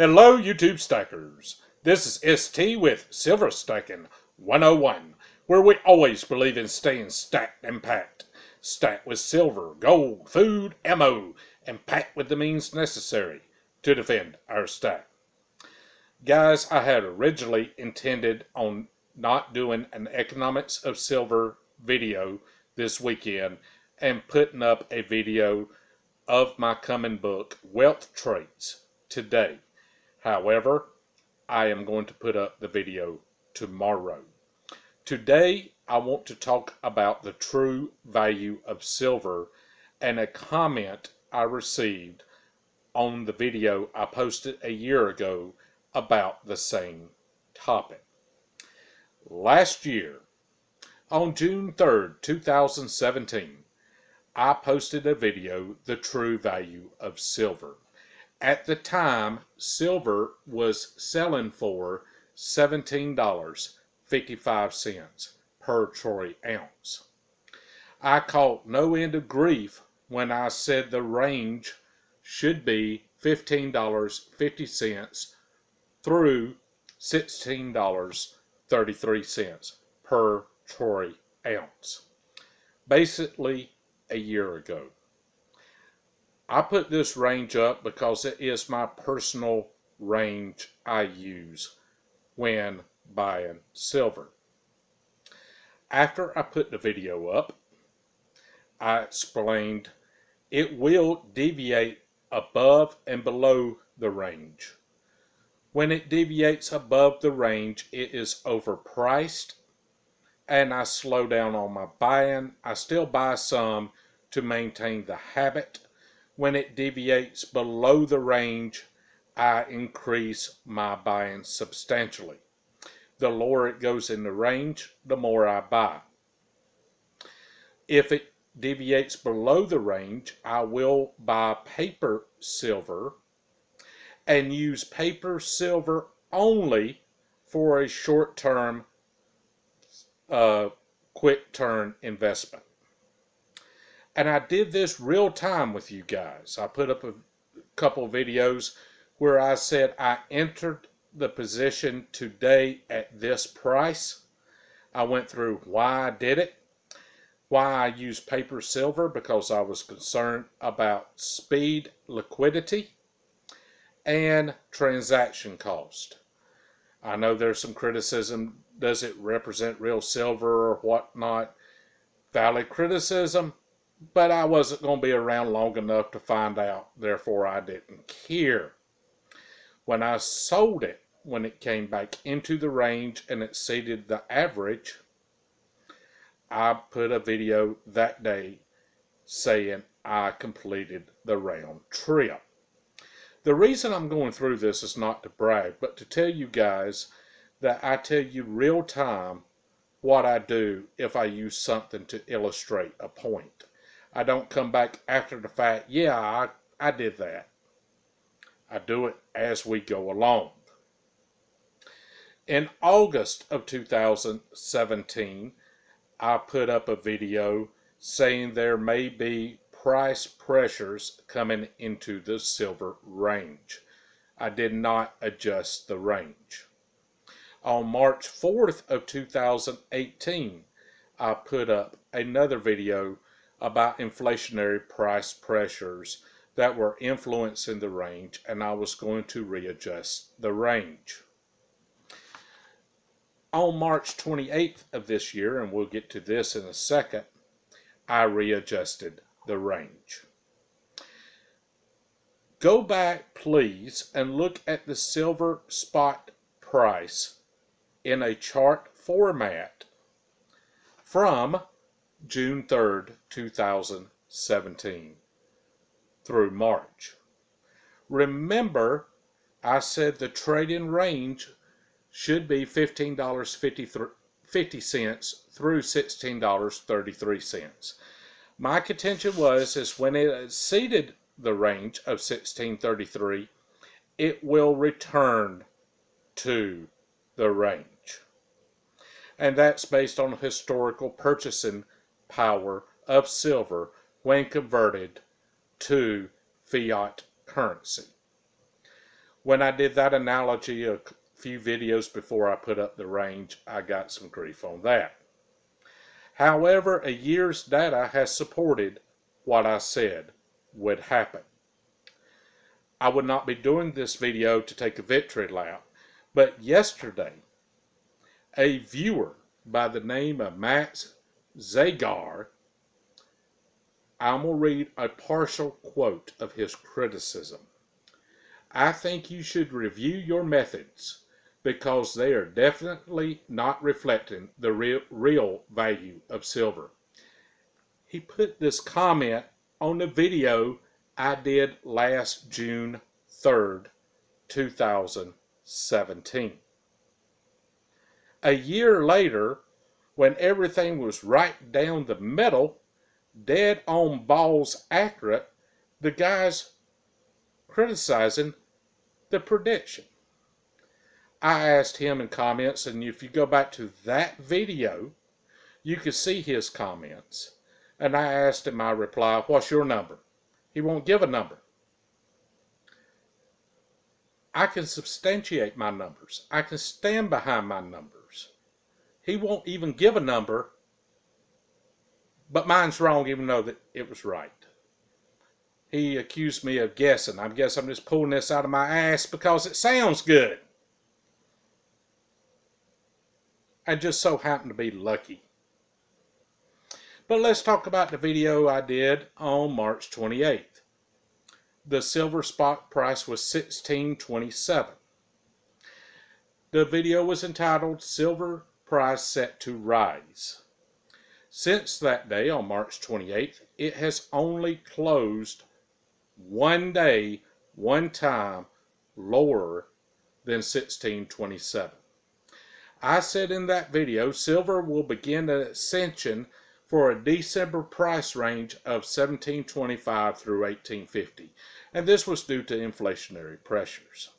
Hello, YouTube stackers. This is ST with Silver Stacking 101, where we always believe in staying stacked and packed. Stacked with silver, gold, food, ammo, and packed with the means necessary to defend our stack. Guys, I had originally intended on not doing an economics of silver video this weekend and putting up a video of my coming book, Wealth Traits, today. However, I am going to put up the video tomorrow. Today, I want to talk about the true value of silver and a comment I received on the video I posted a year ago about the same topic. Last year, on June 3rd, 2017, I posted a video, The True Value of Silver. At the time, silver was selling for $17.55 per troy ounce. I caught no end of grief when I said the range should be $15.50 through $16.33 per troy ounce. Basically, a year ago. I put this range up because it is my personal range I use when buying silver. After I put the video up, I explained it will deviate above and below the range. When it deviates above the range, it is overpriced, and I slow down on my buying. I still buy some to maintain the habit. When it deviates below the range, I increase my buying substantially. The lower it goes in the range, the more I buy. If it deviates below the range, I will buy paper silver and use paper silver only for a short-term, quick-turn investment. And I did this real time with you guys. I put up a couple videos where I said I entered the position today at this price. I went through why I did it, why I used paper silver, because I was concerned about speed, liquidity, and transaction cost. I know there's some criticism. Does it represent real silver or whatnot? Valid criticism. But I wasn't going to be around long enough to find out, therefore I didn't care. When I sold it, when it came back into the range and exceeded the average, I put a video that day saying I completed the round trip. The reason I'm going through this is not to brag, but to tell you guys that I tell you real time what I do if I use something to illustrate a point. I don't come back after the fact, yeah, I did that. I do it as we go along. In August of 2017, I put up a video saying there may be price pressures coming into the silver range. I did not adjust the range. On March 4th of 2018, I put up another video about inflationary price pressures that were influencing the range, and I was going to readjust the range. On March 28th of this year, and we'll get to this in a second, I readjusted the range. Go back, please, and look at the silver spot price in a chart format from June 3rd, 2017 through March. Remember, I said the trading range should be $15.50 through $16.33. My contention is when it exceeded the range of $16.33, it will return to the range. And that's based on historical purchasing power of silver when converted to fiat currency. When I did that analogy a few videos before I put up the range, I got some grief on that. However, a year's data has supported what I said would happen. I would not be doing this video to take a victory lap, but yesterday, a viewer by the name of Max Zagar, I'm going to read a partial quote of his criticism. I think you should review your methods because they are definitely not reflecting the real value of silver. He put this comment on the video I did last June 3rd, 2017. A year later, when everything was right down the middle, dead on balls accurate, the guy's criticizing the prediction. I asked him in comments, and if you go back to that video, you can see his comments. And I asked in my reply, what's your number? He won't give a number. I can substantiate my numbers. I can stand behind my numbers. He won't even give a number, but mine's wrong even though that it was right. He accused me of guessing. I guess I'm just pulling this out of my ass because it sounds good. I just so happen to be lucky. But let's talk about the video I did on March 28th. The silver spot price was $16.27. The video was entitled Silver Price Set to Rise. Since that day, on March 28th, it has only closed one day, one time, lower than $16.27. I said in that video, silver will begin an ascension for a December price range of $17.25 through $18.50, and this was due to inflationary pressures.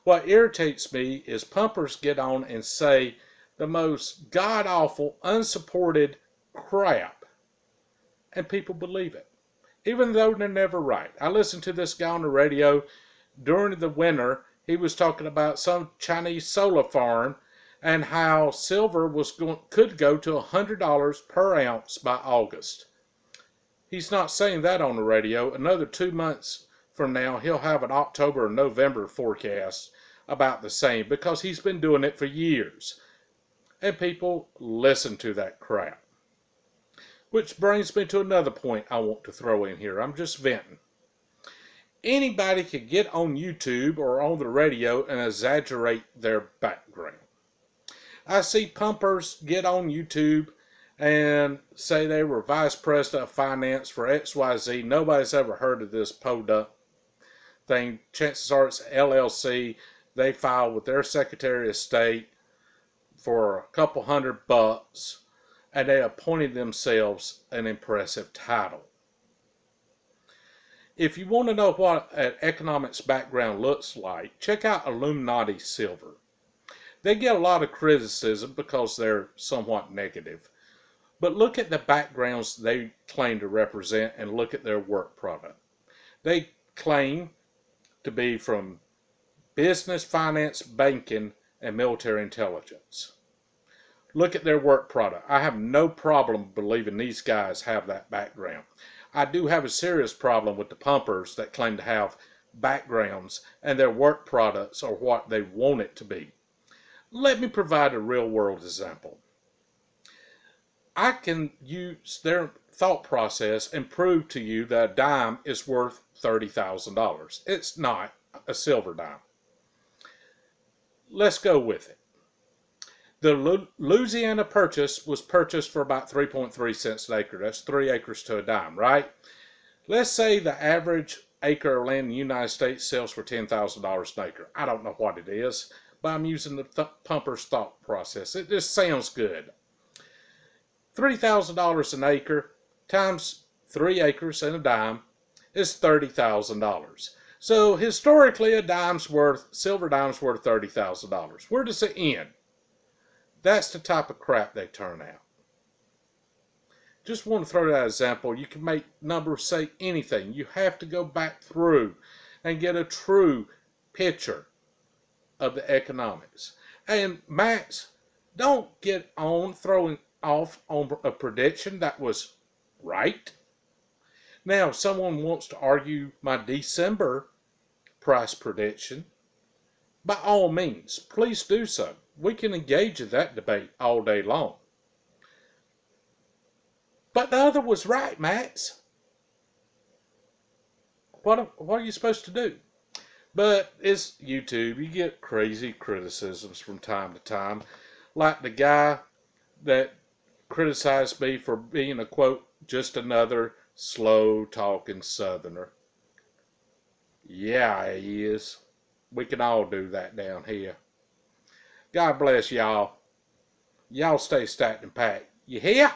What irritates me is pumpers get on and say the most god-awful, unsupported crap, and people believe it, even though they're never right. I listened to this guy on the radio during the winter. He was talking about some Chinese solar farm and how silver could go to $100 per ounce by August. He's not saying that on the radio. Another 2 months from now, he'll have an October or November forecast about the same because he's been doing it for years. And people listen to that crap. Which brings me to another point I want to throw in here. I'm just venting. Anybody can get on YouTube or on the radio and exaggerate their background. I see pumpers get on YouTube and say they were vice president of finance for XYZ. Nobody's ever heard of this podunk thing. Chances are it's LLC. They filed with their Secretary of State for a couple $100, and they appointed themselves an impressive title. If you want to know what an economics background looks like, check out Illuminati Silver. They get a lot of criticism because they're somewhat negative. But look at the backgrounds they claim to represent and look at their work product. They claim to be from business, finance, banking, and military intelligence. Look at their work product. I have no problem believing these guys have that background. I do have a serious problem with the pumpers that claim to have backgrounds and their work products are what they want it to be. Let me provide a real-world example. I can use their thought process and prove to you that a dime is worth $30,000. It's not a silver dime. Let's go with it. The Louisiana Purchase was purchased for about 3.3 cents an acre. That's 3 acres to a dime, right? Let's say the average acre of land in the United States sells for $10,000 an acre. I don't know what it is, but I'm using the pumper's thought process. It just sounds good. $3,000 an acre times 3 acres and a dime is $30,000. So historically, silver dime's worth $30,000. Where does it end? That's the type of crap they turn out. Just want to throw that example. You can make numbers say anything. You have to go back through and get a true picture of the economics. And Max, don't get on throwing off on a prediction that was right. Now, if someone wants to argue my December price prediction, by all means, please do so. We can engage in that debate all day long. But the other was right, Max. What are you supposed to do? But it's YouTube. You get crazy criticisms from time to time. Like the guy that criticized me for being a, quote, just another slow-talking Southerner. Yeah, he is. We can all do that down here. God bless y'all. Y'all stay stacked and packed. You hear?